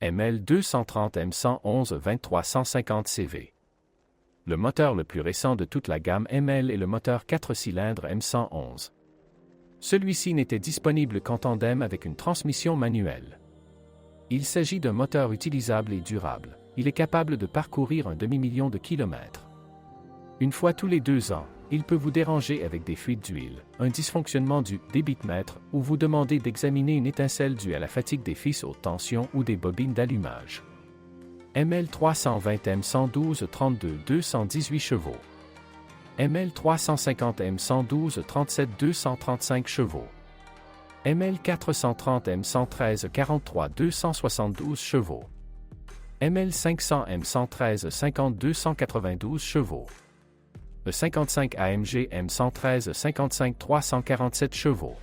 ML 230 M111 2350 CV. Le moteur le plus récent de toute la gamme ML est le moteur 4 cylindres M111. Celui-ci n'était disponible qu'en tandem avec une transmission manuelle. Il s'agit d'un moteur utilisable et durable. Il est capable de parcourir un demi-million de kilomètres. Une fois tous les 2 ans, il peut vous déranger avec des fuites d'huile, un dysfonctionnement du débitmètre ou vous demander d'examiner une étincelle due à la fatigue des fils haute tension ou des bobines d'allumage. ML 320 M112 32 218 chevaux. ML 350 M112 37 235 chevaux. ML 430 M113 43 272 chevaux. ML 500 M113 50 292 chevaux. Le 55 AMG M113 55 347 chevaux.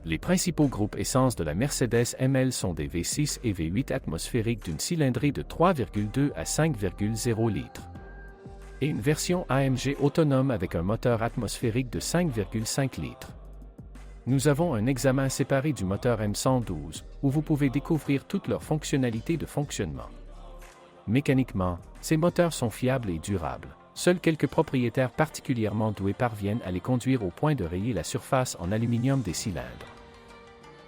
Les principaux groupes essence de la Mercedes ML sont des V6 et V8 atmosphériques d'une cylindrée de 3,2 à 5,0 litres. Et une version AMG autonome avec un moteur atmosphérique de 5,5 litres. Nous avons un examen séparé du moteur M112, où vous pouvez découvrir toutes leurs fonctionnalités de fonctionnement. Mécaniquement, ces moteurs sont fiables et durables. Seuls quelques propriétaires particulièrement doués parviennent à les conduire au point de rayer la surface en aluminium des cylindres.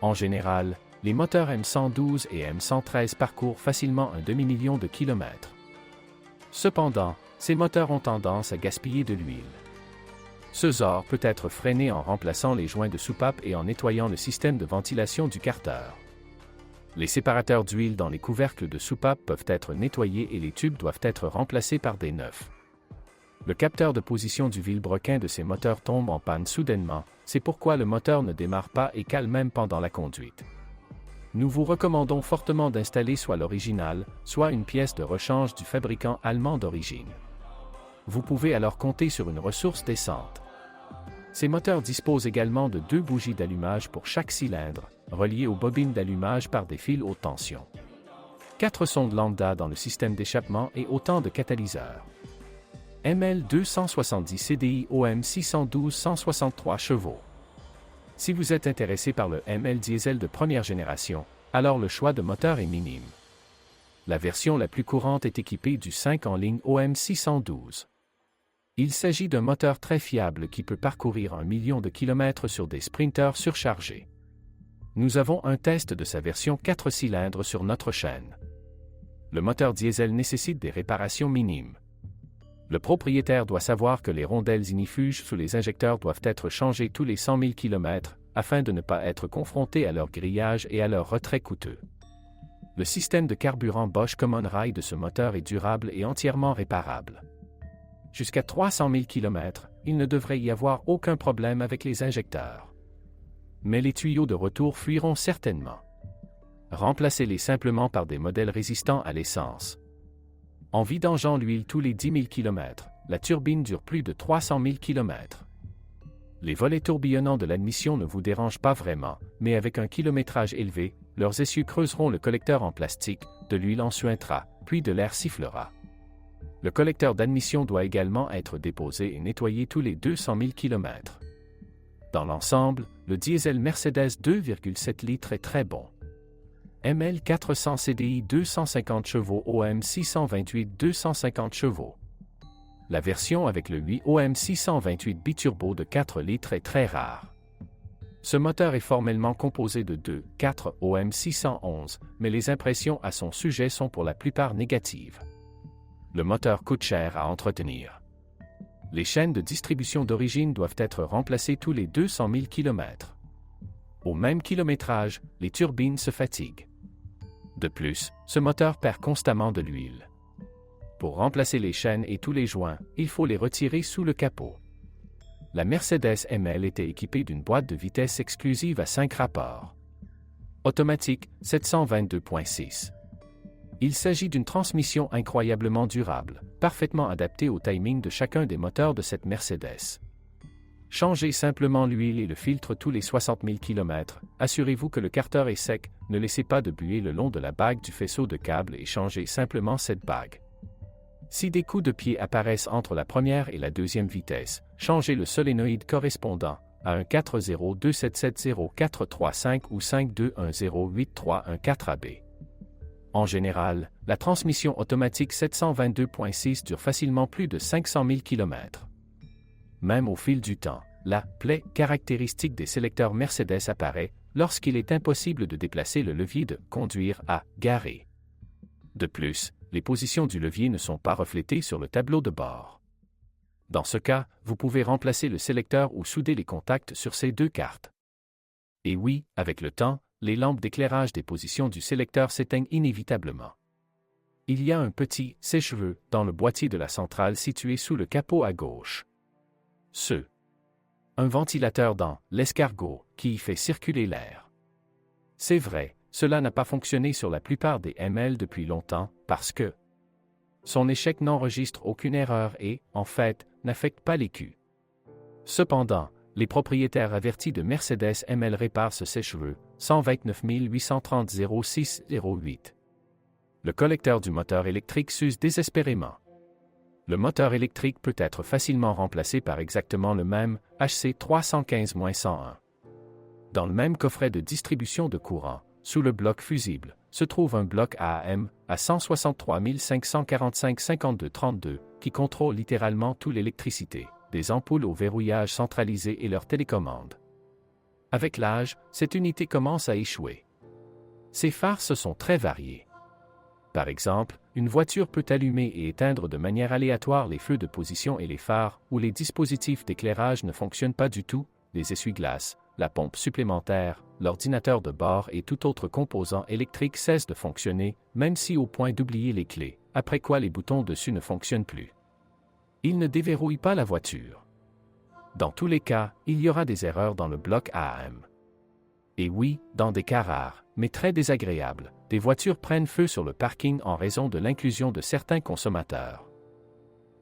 En général, les moteurs M112 et M113 parcourent facilement un demi-million de kilomètres. Cependant, ces moteurs ont tendance à gaspiller de l'huile. Ce genre peut être freiné en remplaçant les joints de soupape et en nettoyant le système de ventilation du carter. Les séparateurs d'huile dans les couvercles de soupape peuvent être nettoyés et les tubes doivent être remplacés par des neufs. Le capteur de position du vilebrequin de ces moteurs tombe en panne soudainement, c'est pourquoi le moteur ne démarre pas et cale même pendant la conduite. Nous vous recommandons fortement d'installer soit l'original, soit une pièce de rechange du fabricant allemand d'origine. Vous pouvez alors compter sur une ressource décente. Ces moteurs disposent également de 2 bougies d'allumage pour chaque cylindre, reliées aux bobines d'allumage par des fils haute tension. 4 sondes lambda dans le système d'échappement et autant de catalyseurs. ML 270 CDI OM 612 163 chevaux. Si vous êtes intéressé par le ML diesel de première génération, alors le choix de moteur est minime. La version la plus courante est équipée du 5 en ligne OM 612. Il s'agit d'un moteur très fiable qui peut parcourir 1 million de kilomètres sur des sprinters surchargés. Nous avons un test de sa version 4 cylindres sur notre chaîne. Le moteur diesel nécessite des réparations minimes. Le propriétaire doit savoir que les rondelles ignifuges sous les injecteurs doivent être changées tous les 100 000 km, afin de ne pas être confrontés à leur grillage et à leur retrait coûteux. Le système de carburant Bosch Common Rail de ce moteur est durable et entièrement réparable. Jusqu'à 300 000 km, il ne devrait y avoir aucun problème avec les injecteurs. Mais les tuyaux de retour fuiront certainement. Remplacez-les simplement par des modèles résistants à l'essence. En vidangeant l'huile tous les 10 000 km, la turbine dure plus de 300 000 km. Les volets tourbillonnants de l'admission ne vous dérangent pas vraiment, mais avec un kilométrage élevé, leurs essieux creuseront le collecteur en plastique, de l'huile en suintera, puis de l'air sifflera. Le collecteur d'admission doit également être déposé et nettoyé tous les 200 000 km. Dans l'ensemble, le diesel Mercedes 2,7 litres est très bon. ML 400 CDI 250 chevaux OM 628 250 chevaux. La version avec le 8 OM 628 biturbo de 4 litres est très rare. Ce moteur est formellement composé de 2, 4 OM 611, mais les impressions à son sujet sont pour la plupart négatives. Le moteur coûte cher à entretenir. Les chaînes de distribution d'origine doivent être remplacées tous les 200 000 km. Au même kilométrage, les turbines se fatiguent. De plus, ce moteur perd constamment de l'huile. Pour remplacer les chaînes et tous les joints, il faut les retirer sous le capot. La Mercedes ML était équipée d'une boîte de vitesse exclusive à 5 rapports. Automatique, 722.6. Il s'agit d'une transmission incroyablement durable, parfaitement adaptée au timing de chacun des moteurs de cette Mercedes. Changez simplement l'huile et le filtre tous les 60 000 km, assurez-vous que le carter est sec, ne laissez pas de buée le long de la bague du faisceau de câble et changez simplement cette bague. Si des coups de pied apparaissent entre la première et la deuxième vitesse, changez le solénoïde correspondant à un 402770 435 ou 52108314 AB. En général, la transmission automatique 722.6 dure facilement plus de 500 000 km. Même au fil du temps, la plaie caractéristique des sélecteurs Mercedes apparaît lorsqu'il est impossible de déplacer le levier de « conduire » à « garer ». De plus, les positions du levier ne sont pas reflétées sur le tableau de bord. Dans ce cas, vous pouvez remplacer le sélecteur ou souder les contacts sur ces deux cartes. Et oui, avec le temps, les lampes d'éclairage des positions du sélecteur s'éteignent inévitablement. Il y a un petit sèche-cheveux dans le boîtier de la centrale situé sous le capot à gauche. Un ventilateur dans l'escargot qui y fait circuler l'air. C'est vrai, cela n'a pas fonctionné sur la plupart des ML depuis longtemps parce que son échec n'enregistre aucune erreur et, en fait, n'affecte pas l'écu. Cependant, les propriétaires avertis de Mercedes ML réparent ce sèche-cheveux 129 830 06 08. Le collecteur du moteur électrique s'use désespérément. Le moteur électrique peut être facilement remplacé par exactement le même HC 315-101. Dans le même coffret de distribution de courant, sous le bloc fusible, se trouve un bloc AAM à 163 545 52 32 qui contrôle littéralement toute l'électricité, des ampoules au verrouillage centralisé et leur télécommande. Avec l'âge, cette unité commence à échouer. Ces phares se sont très variés. Par exemple, une voiture peut allumer et éteindre de manière aléatoire les feux de position et les phares, où les dispositifs d'éclairage ne fonctionnent pas du tout, les essuie-glaces, la pompe supplémentaire, l'ordinateur de bord et tout autre composant électrique cesse de fonctionner, même si au point d'oublier les clés, après quoi les boutons dessus ne fonctionnent plus. Il ne déverrouille pas la voiture. Dans tous les cas, il y aura des erreurs dans le bloc AAM. Et oui, dans des cas rares, mais très désagréables, des voitures prennent feu sur le parking en raison de l'inclusion de certains consommateurs.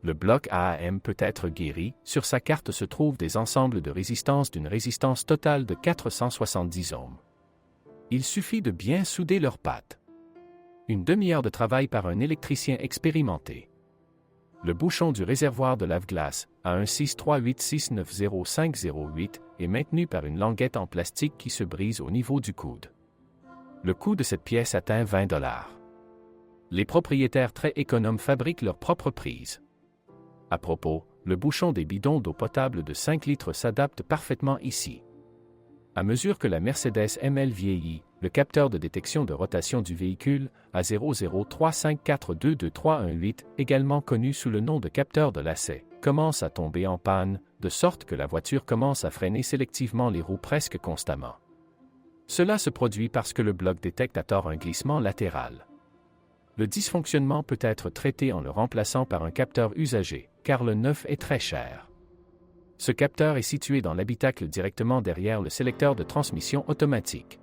Le bloc AAM peut être guéri, sur sa carte se trouvent des ensembles de résistances d'une résistance totale de 470 ohms. Il suffit de bien souder leurs pattes. Une demi-heure de travail par un électricien expérimenté. Le bouchon du réservoir de lave-glace, A16386900508, est maintenu par une languette en plastique qui se brise au niveau du coude. Le coût de cette pièce atteint 20 $. Les propriétaires très économes fabriquent leurs propres prises. À propos, le bouchon des bidons d'eau potable de 5 litres s'adapte parfaitement ici. À mesure que la Mercedes ML vieillit, le capteur de détection de rotation du véhicule, A00354223118, également connu sous le nom de capteur de lacet, commence à tomber en panne, de sorte que la voiture commence à freiner sélectivement les roues presque constamment. Cela se produit parce que le bloc détecte à tort un glissement latéral. Le dysfonctionnement peut être traité en le remplaçant par un capteur usagé, car le neuf est très cher. Ce capteur est situé dans l'habitacle directement derrière le sélecteur de transmission automatique.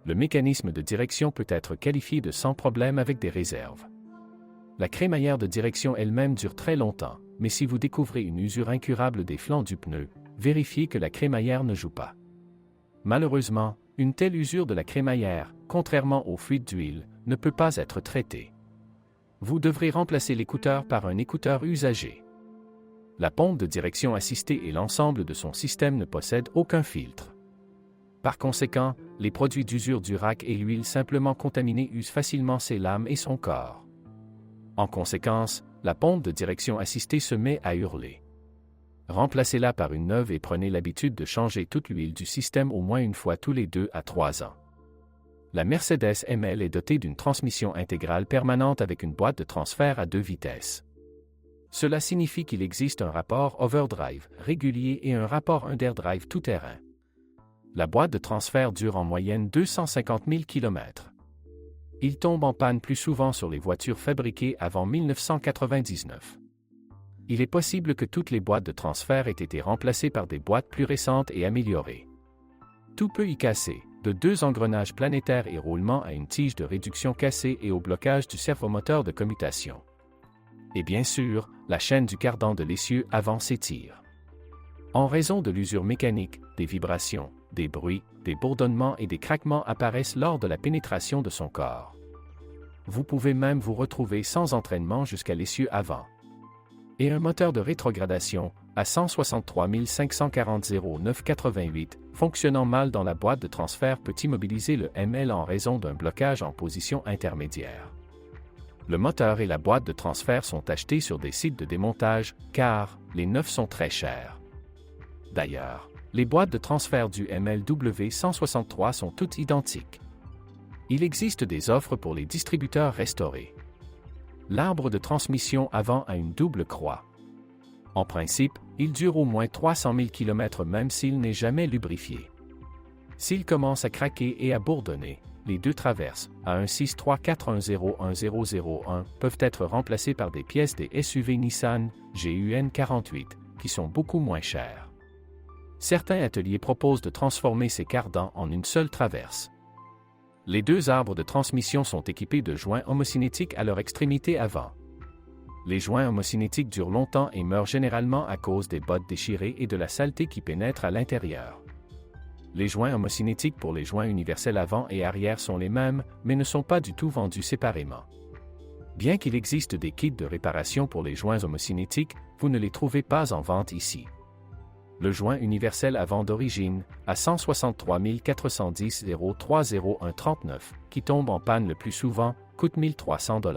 Le mécanisme de direction peut être qualifié de sans problème avec des réserves. La crémaillère de direction elle-même dure très longtemps, mais si vous découvrez une usure incurable des flancs du pneu, vérifiez que la crémaillère ne joue pas. Malheureusement, une telle usure de la crémaillère, contrairement aux fuites d'huile, ne peut pas être traitée. Vous devrez remplacer l'écouteur par un écouteur usagé. La pompe de direction assistée et l'ensemble de son système ne possèdent aucun filtre. Par conséquent, les produits d'usure du rack et l'huile simplement contaminée usent facilement ses lames et son corps. En conséquence, la pompe de direction assistée se met à hurler. Remplacez-la par une neuve et prenez l'habitude de changer toute l'huile du système au moins une fois tous les 2 à 3 ans. La Mercedes ML est dotée d'une transmission intégrale permanente avec une boîte de transfert à 2 vitesses. Cela signifie qu'il existe un rapport overdrive régulier et un rapport underdrive tout-terrain. La boîte de transfert dure en moyenne 250 000 km. Il tombe en panne plus souvent sur les voitures fabriquées avant 1999. Il est possible que toutes les boîtes de transfert aient été remplacées par des boîtes plus récentes et améliorées. Tout peut y casser, de 2 engrenages planétaires et roulement à une tige de réduction cassée et au blocage du servomoteur de commutation. Et bien sûr, la chaîne du cardan de l'essieu avant s'étire. En raison de l'usure mécanique, des vibrations, des bruits, des bourdonnements et des craquements apparaissent lors de la pénétration de son corps. Vous pouvez même vous retrouver sans entraînement jusqu'à l'essieu avant. Et un moteur de rétrogradation, à 163 540 0988, fonctionnant mal dans la boîte de transfert peut immobiliser le ML en raison d'un blocage en position intermédiaire. Le moteur et la boîte de transfert sont achetés sur des sites de démontage, car les neufs sont très chers. D'ailleurs, les boîtes de transfert du MLW163 sont toutes identiques. Il existe des offres pour les distributeurs restaurés. L'arbre de transmission avant a une double croix. En principe, il dure au moins 300 000 km même s'il n'est jamais lubrifié. S'il commence à craquer et à bourdonner, les deux traverses, A16341011001, peuvent être remplacées par des pièces des SUV Nissan GUN48, qui sont beaucoup moins chères. Certains ateliers proposent de transformer ces cardans en une seule traverse. Les deux arbres de transmission sont équipés de joints homocinétiques à leur extrémité avant. Les joints homocinétiques durent longtemps et meurent généralement à cause des bottes déchirées et de la saleté qui pénètre à l'intérieur. Les joints homocinétiques pour les joints universels avant et arrière sont les mêmes, mais ne sont pas du tout vendus séparément. Bien qu'il existe des kits de réparation pour les joints homocinétiques, vous ne les trouvez pas en vente ici. Le joint universel avant d'origine, à 163 410 030139, qui tombe en panne le plus souvent, coûte 1 300 $.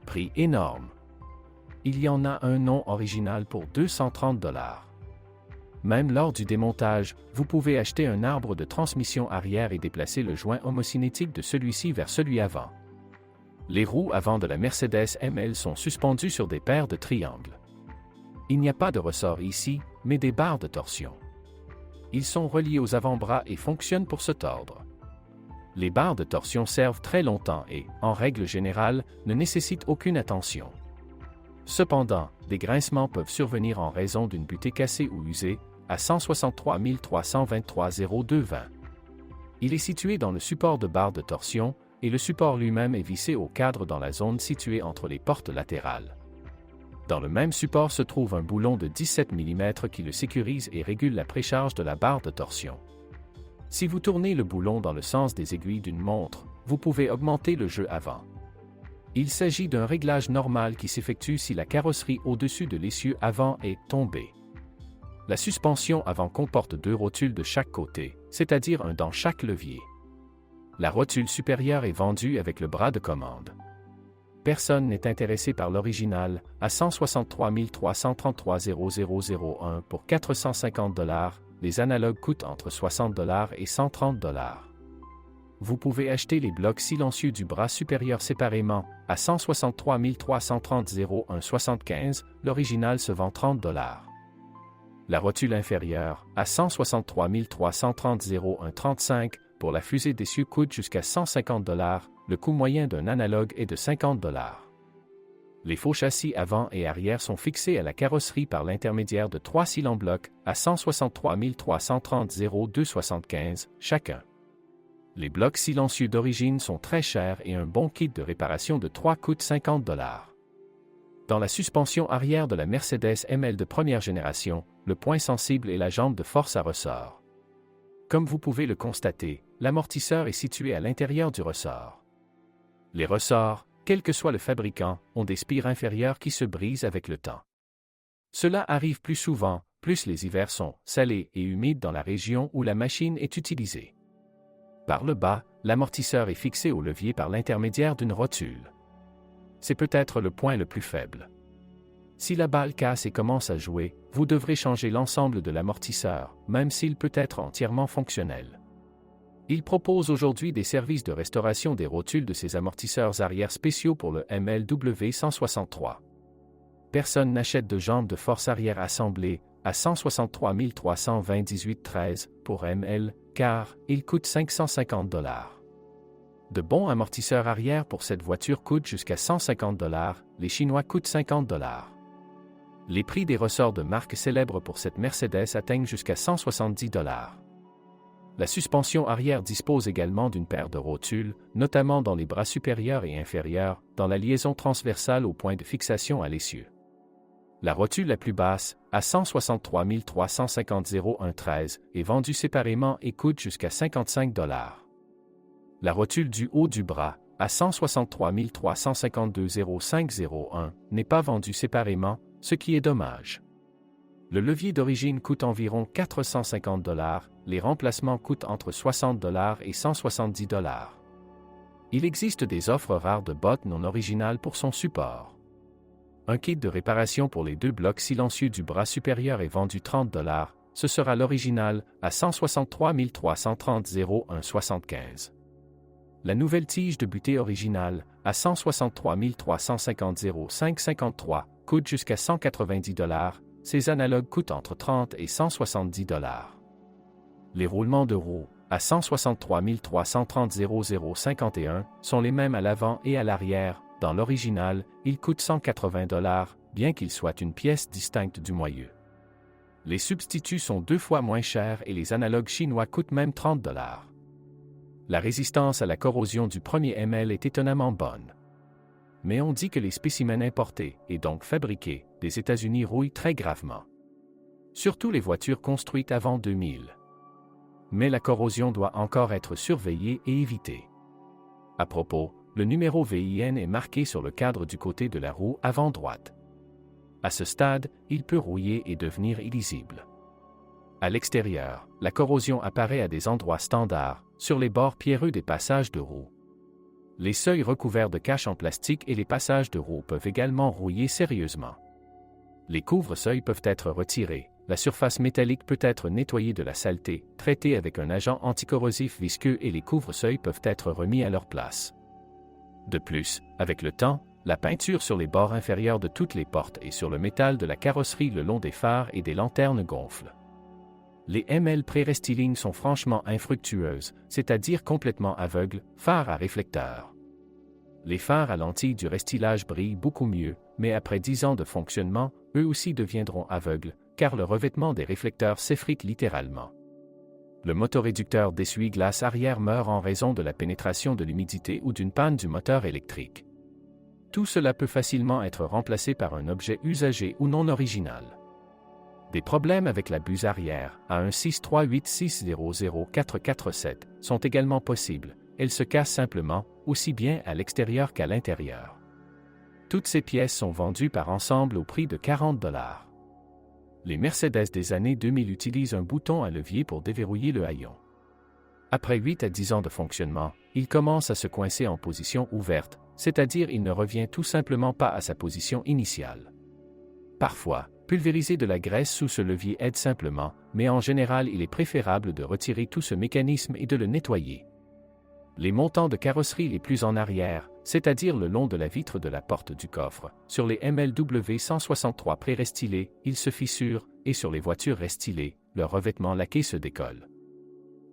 Prix énorme. Il y en a un non original pour 230 $. Même lors du démontage, vous pouvez acheter un arbre de transmission arrière et déplacer le joint homocinétique de celui-ci vers celui avant. Les roues avant de la Mercedes ML sont suspendues sur des paires de triangles. Il n'y a pas de ressort ici, mais des barres de torsion. Ils sont reliés aux avant-bras et fonctionnent pour se tordre. Les barres de torsion servent très longtemps et, en règle générale, ne nécessitent aucune attention. Cependant, des grincements peuvent survenir en raison d'une butée cassée ou usée, à 163 323 0220. Il est situé dans le support de barre de torsion, et le support lui-même est vissé au cadre dans la zone située entre les portes latérales. Dans le même support se trouve un boulon de 17 mm qui le sécurise et régule la précharge de la barre de torsion. Si vous tournez le boulon dans le sens des aiguilles d'une montre, vous pouvez augmenter le jeu avant. Il s'agit d'un réglage normal qui s'effectue si la carrosserie au-dessus de l'essieu avant est tombée. La suspension avant comporte deux rotules de chaque côté, c'est-à-dire un dans chaque levier. La rotule supérieure est vendue avec le bras de commande. Personne n'est intéressé par l'original, à 163 333 0001 pour 450 $, les analogues coûtent entre 60 $ et 130 $. Vous pouvez acheter les blocs silencieux du bras supérieur séparément, à 163 330 0175, l'original se vend 30 $. La rotule inférieure, à 163 330 0135, pour la fusée d'essieu coûte jusqu'à 150 $, le coût moyen d'un analogue est de 50 $. Les faux châssis avant et arrière sont fixés à la carrosserie par l'intermédiaire de 3 cils en bloc, à 163 330 0275, chacun. Les blocs silencieux d'origine sont très chers et un bon kit de réparation de 3 coûte 50 $. Dans la suspension arrière de la Mercedes ML de première génération, le point sensible est la jambe de force à ressort. Comme vous pouvez le constater, l'amortisseur est situé à l'intérieur du ressort. Les ressorts, quel que soit le fabricant, ont des spires inférieures qui se brisent avec le temps. Cela arrive plus souvent, plus les hivers sont salés et humides dans la région où la machine est utilisée. Par le bas, l'amortisseur est fixé au levier par l'intermédiaire d'une rotule. C'est peut-être le point le plus faible. Si la balle casse et commence à jouer, vous devrez changer l'ensemble de l'amortisseur, même s'il peut être entièrement fonctionnel. Il propose aujourd'hui des services de restauration des rotules de ces amortisseurs arrière spéciaux pour le MLW163. Personne n'achète de jambes de force arrière assemblées à 163 320 1813 pour ML, car il coûte 550 $. De bons amortisseurs arrière pour cette voiture coûtent jusqu'à 150 $, les Chinois coûtent 50 $. Les prix des ressorts de marque célèbres pour cette Mercedes atteignent jusqu'à 170 $. La suspension arrière dispose également d'une paire de rotules, notamment dans les bras supérieurs et inférieurs, dans la liaison transversale au point de fixation à l'essieu. La rotule la plus basse, à 163 350 0113, est vendue séparément et coûte jusqu'à 55 $. La rotule du haut du bras, à 163 352 0501, n'est pas vendue séparément, ce qui est dommage. Le levier d'origine coûte environ 450 $, les remplacements coûtent entre 60 $ et 170 $. Il existe des offres rares de bottes non originales pour son support. Un kit de réparation pour les 2 blocs silencieux du bras supérieur est vendu 30 $, ce sera l'original à 163 330 0175. La nouvelle tige de butée originale, à 163 350 0553, coûte jusqu'à 190 $. Ces analogues coûtent entre 30 et 170 $. Les roulements de roues, à 163 330 0051, sont les mêmes à l'avant et à l'arrière. Dans l'original, ils coûtent 180 $, bien qu'ils soient une pièce distincte du moyeu. Les substituts sont 2 fois moins chers et les analogues chinois coûtent même 30 $. La résistance à la corrosion du premier ML est étonnamment bonne. Mais on dit que les spécimens importés, et donc fabriqués, des États-Unis rouillent très gravement. Surtout les voitures construites avant 2000. Mais la corrosion doit encore être surveillée et évitée. À propos, le numéro VIN est marqué sur le cadre du côté de la roue avant droite. À ce stade, il peut rouiller et devenir illisible. À l'extérieur, la corrosion apparaît à des endroits standards, sur les bords pierreux des passages de roues. Les seuils recouverts de cache en plastique et les passages de roues peuvent également rouiller sérieusement. Les couvre-seuils peuvent être retirés, la surface métallique peut être nettoyée de la saleté, traitée avec un agent anticorrosif visqueux et les couvre-seuils peuvent être remis à leur place. De plus, avec le temps, la peinture sur les bords inférieurs de toutes les portes et sur le métal de la carrosserie le long des phares et des lanternes gonfle. Les ML pré-restyling sont franchement infructueuses, c'est-à-dire complètement aveugles, phares à réflecteurs. Les phares à lentilles du restylage brillent beaucoup mieux, mais après 10 ans de fonctionnement, eux aussi deviendront aveugles, car le revêtement des réflecteurs s'effrite littéralement. Le motoréducteur d'essuie-glace arrière meurt en raison de la pénétration de l'humidité ou d'une panne du moteur électrique. Tout cela peut facilement être remplacé par un objet usagé ou non original. Des problèmes avec la buse arrière, A1-638-600-447, sont également possibles. Elle se casse simplement, aussi bien à l'extérieur qu'à l'intérieur. Toutes ces pièces sont vendues par ensemble au prix de 40 $. Les Mercedes des années 2000 utilisent un bouton à levier pour déverrouiller le haillon. Après 8 à 10 ans de fonctionnement, il commence à se coincer en position ouverte, c'est-à-dire il ne revient tout simplement pas à sa position initiale. Parfois, pulvériser de la graisse sous ce levier aide simplement, mais en général il est préférable de retirer tout ce mécanisme et de le nettoyer. Les montants de carrosserie les plus en arrière, c'est-à-dire le long de la vitre de la porte du coffre, sur les MLW 163 pré-restylés, ils se fissurent, et sur les voitures restylées, leur revêtement laqué se décolle.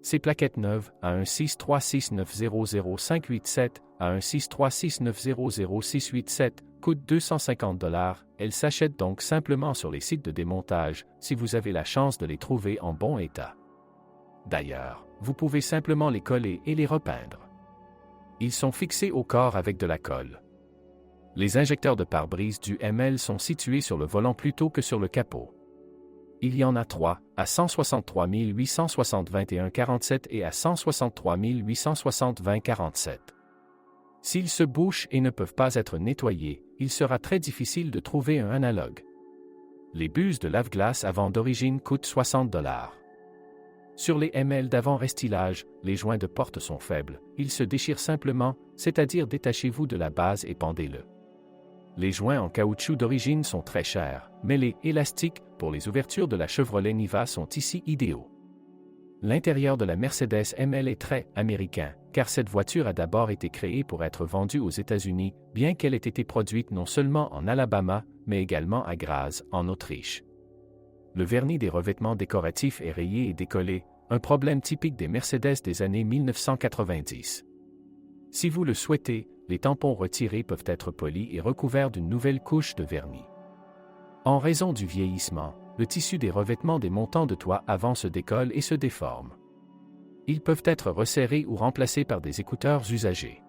Ces plaquettes neuves, A1-636900587, A1-636900687, coûtent 250 $, elles s'achètent donc simplement sur les sites de démontage, si vous avez la chance de les trouver en bon état. D'ailleurs, vous pouvez simplement les coller et les repeindre. Ils sont fixés au corps avec de la colle. Les injecteurs de pare-brise du ML sont situés sur le volant plutôt que sur le capot. Il y en a 3, à 163 860 21 47 et à 163 860 20 47. S'ils se bouchent et ne peuvent pas être nettoyés, il sera très difficile de trouver un analogue. Les buses de lave-glace avant d'origine coûtent 60 $. Sur les ML d'avant restylage, les joints de porte sont faibles, ils se déchirent simplement, c'est-à-dire détachez-vous de la base et pendez-le. Les joints en caoutchouc d'origine sont très chers, mais les élastiques, pour les ouvertures de la Chevrolet Niva sont ici idéaux. L'intérieur de la Mercedes ML est très américain, car cette voiture a d'abord été créée pour être vendue aux États-Unis, bien qu'elle ait été produite non seulement en Alabama, mais également à Graz, en Autriche. Le vernis des revêtements décoratifs est rayé et décollé, un problème typique des Mercedes des années 1990. Si vous le souhaitez, les tampons retirés peuvent être polis et recouverts d'une nouvelle couche de vernis. En raison du vieillissement, le tissu des revêtements des montants de toit avant se décolle et se déforme. Ils peuvent être resserrés ou remplacés par des écouteurs usagés.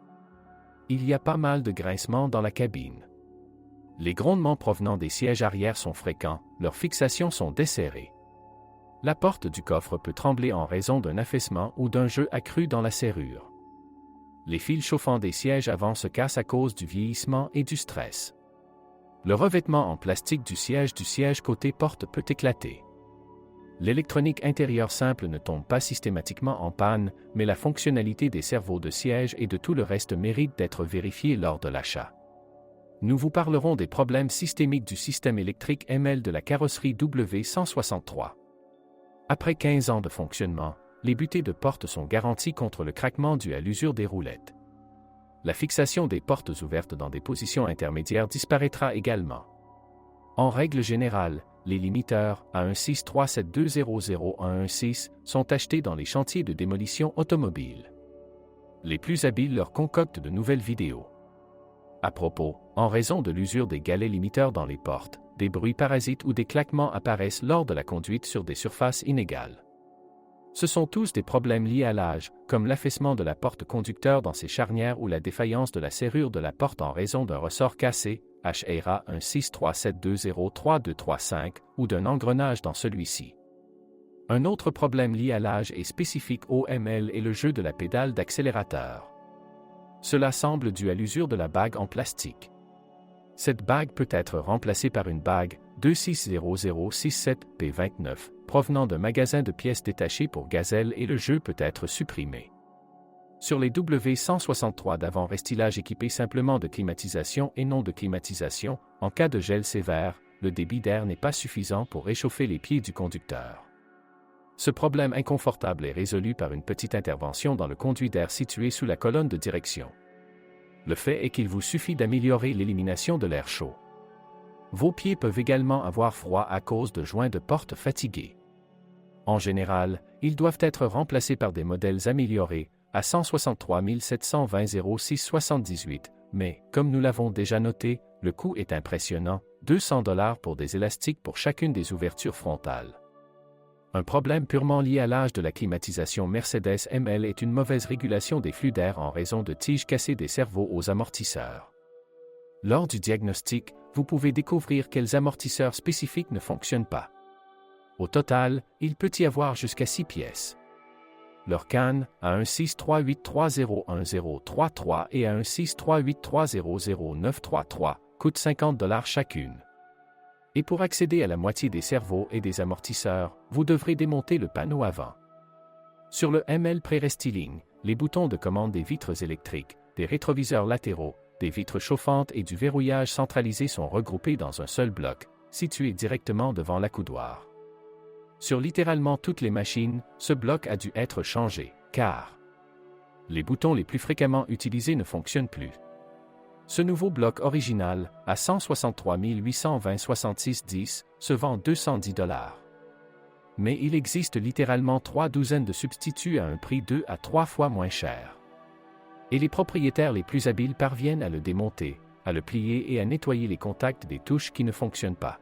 Il y a pas mal de grincements dans la cabine. Les grondements provenant des sièges arrière sont fréquents, leurs fixations sont desserrées. La porte du coffre peut trembler en raison d'un affaissement ou d'un jeu accru dans la serrure. Les fils chauffants des sièges avant se cassent à cause du vieillissement et du stress. Le revêtement en plastique du siège côté porte peut éclater. L'électronique intérieure simple ne tombe pas systématiquement en panne, mais la fonctionnalité des cerveaux de siège et de tout le reste mérite d'être vérifiée lors de l'achat. Nous vous parlerons des problèmes systémiques du système électrique ML de la carrosserie W163. Après 15 ans de fonctionnement, les butées de porte sont garanties contre le craquement dû à l'usure des roulettes. La fixation des portes ouvertes dans des positions intermédiaires disparaîtra également. En règle générale, les limiteurs A1637200-116 sont achetés dans les chantiers de démolition automobile. Les plus habiles leur concoctent de nouvelles vidéos. À propos, en raison de l'usure des galets limiteurs dans les portes, des bruits parasites ou des claquements apparaissent lors de la conduite sur des surfaces inégales. Ce sont tous des problèmes liés à l'âge, comme l'affaissement de la porte conducteur dans ses charnières ou la défaillance de la serrure de la porte en raison d'un ressort cassé, HERA 1637203-235, ou d'un engrenage dans celui-ci. Un autre problème lié à l'âge et spécifique au ML est le jeu de la pédale d'accélérateur. Cela semble dû à l'usure de la bague en plastique. Cette bague peut être remplacée par une bague 260067P29 provenant d'un magasin de pièces détachées pour gazelle et le jeu peut être supprimé. Sur les W163 d'avant restylage équipés simplement de climatisation et non de climatisation, en cas de gel sévère, le débit d'air n'est pas suffisant pour réchauffer les pieds du conducteur. Ce problème inconfortable est résolu par une petite intervention dans le conduit d'air situé sous la colonne de direction. Le fait est qu'il vous suffit d'améliorer l'élimination de l'air chaud. Vos pieds peuvent également avoir froid à cause de joints de porte fatigués. En général, ils doivent être remplacés par des modèles améliorés, à 163 720 0678, mais, comme nous l'avons déjà noté, le coût est impressionnant, $200 pour des élastiques pour chacune des ouvertures frontales. Un problème purement lié à l'âge de la climatisation Mercedes ML est une mauvaise régulation des flux d'air en raison de tiges cassées des cerveaux aux amortisseurs. Lors du diagnostic, vous pouvez découvrir quels amortisseurs spécifiques ne fonctionnent pas. Au total, il peut y avoir jusqu'à 6 pièces. Leur canne, A16383010033 et A16383000933, coûtent $50 chacune. Et pour accéder à la moitié des cerveaux et des amortisseurs, vous devrez démonter le panneau avant. Sur le ML Pré-Restyling, les boutons de commande des vitres électriques, des rétroviseurs latéraux, des vitres chauffantes et du verrouillage centralisé sont regroupés dans un seul bloc, situé directement devant l'accoudoir. Sur littéralement toutes les machines, ce bloc a dû être changé, car les boutons les plus fréquemment utilisés ne fonctionnent plus. Ce nouveau bloc original, à 163 820 6610, se vend $210. Mais il existe littéralement 3 douzaines de substituts à un prix 2 à 3 fois moins cher. Et les propriétaires les plus habiles parviennent à le démonter, à le plier et à nettoyer les contacts des touches qui ne fonctionnent pas.